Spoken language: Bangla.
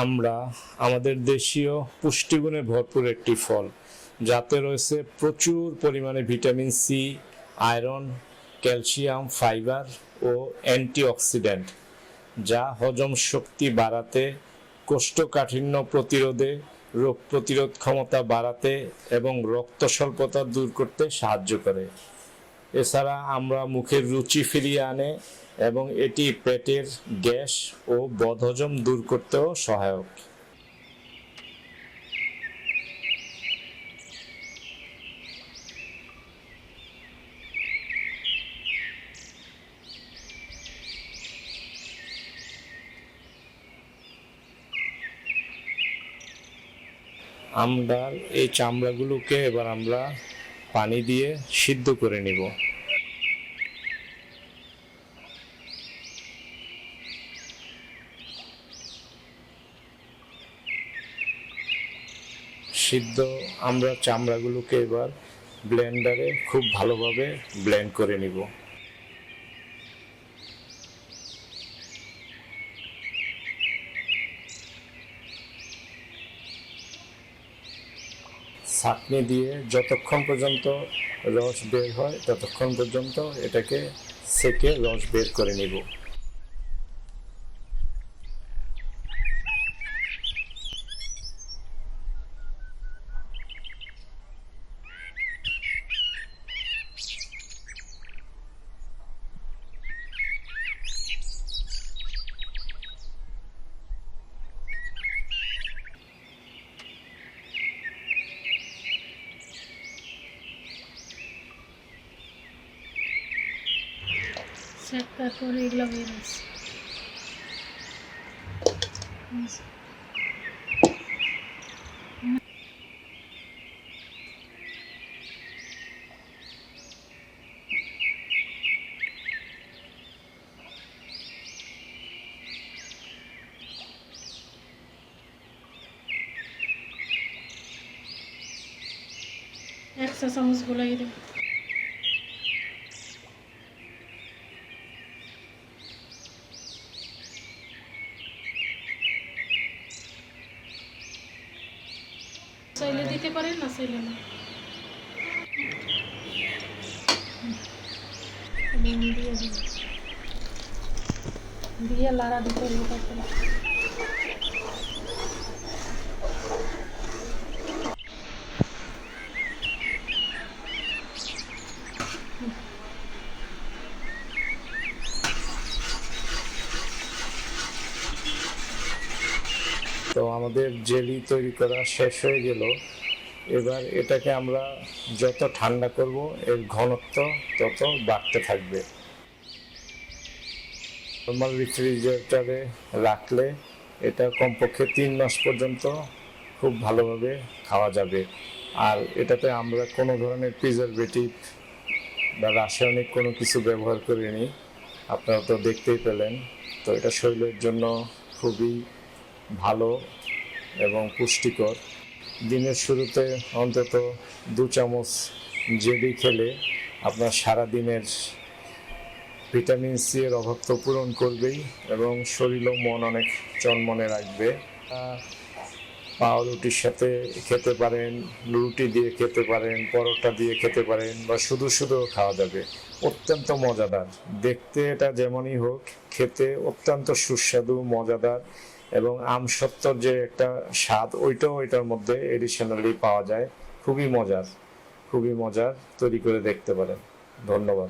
আমরা আমাদের দেশীয় পুষ্টিগুণে ভরপুর একটি ফল, যাতে রয়েছে প্রচুর পরিমাণে vitamin C, iron, calcium, fibre ও অ্যান্টিঅক্সিডেন্ট, যা হজম শক্তি বাড়াতে, কোষ্ঠকাঠিন্য প্রতিরোধে, রোগ প্রতিরোধ ক্ষমতা বাড়াতে এবং রক্ত স্বল্পতা দূর করতে সাহায্য করে। এছাড়া আমরা মুখের রুচি ফিরিয়ে আনে এবং এটি পেটের গ্যাস ও বদহজম দূর করতেও সহায়ক। আমড়ার এই চামড়াগুলোকে এবার আমরা পানি দিয়ে সিদ্ধ করে নিব। সিদ্ধ আমড়ার চামড়াগুলোকে এবার ব্লেন্ডারে খুব ভালোভাবে ব্লেন্ড করে নিব। ছাঁকনি দিয়ে যতক্ষণ পর্যন্ত রস বের হয় ততক্ষণ পর্যন্ত এটাকে সেকে রস বের করে নিব। তারপরে এগুলো বের হয়েছে। এক চা চামচ গুলাই দেব। চাইলে দিতে পারেন, না চাইলে না। দিয়ে লাড়া দিতে হবে। তো আমাদের জেলি তৈরি করা শেষ হয়ে গেল। এবার এটাকে আমরা যত ঠান্ডা করব এর ঘনত্ব তত বাড়তে থাকবে। নর্মাল রেফ্রিজারেটরে রাখলে এটা কমপক্ষে 3 মাস পর্যন্ত খুব ভালোভাবে খাওয়া যাবে। আর এটাতে আমরা কোনো ধরনের প্রিজারভেটিভ বা রাসায়নিক কোনো কিছু ব্যবহার করিনি, আপনারা তো দেখতেই পেলেন। তো এটা শরীরের জন্য খুবই ভালো এবং পুষ্টিকর। দিনের শুরুতে অন্তত 2 চামচ জেলি খেলে আপনার সারাদিনের ভিটামিন সি এর অভাব তো পূরণ করবেই এবং শরীর ও মন অনেক চনমনে রাখবে। পাউরুটির সাথে খেতে পারেন, রুটি দিয়ে খেতে পারেন, পরোটা দিয়ে খেতে পারেন, বা শুধু শুধু খাওয়া যাবে। অত্যন্ত মজাদার দেখতে, এটা যেমনই হোক খেতে অত্যন্ত সুস্বাদু, মজাদার এবং আমসত্ত্বর যে একটা স্বাদ ওইটাও এটার মধ্যে এডিশনালি পাওয়া যায়। খুবই মজার, খুবই মজার। তৈরি করে দেখতে পারেন। ধন্যবাদ।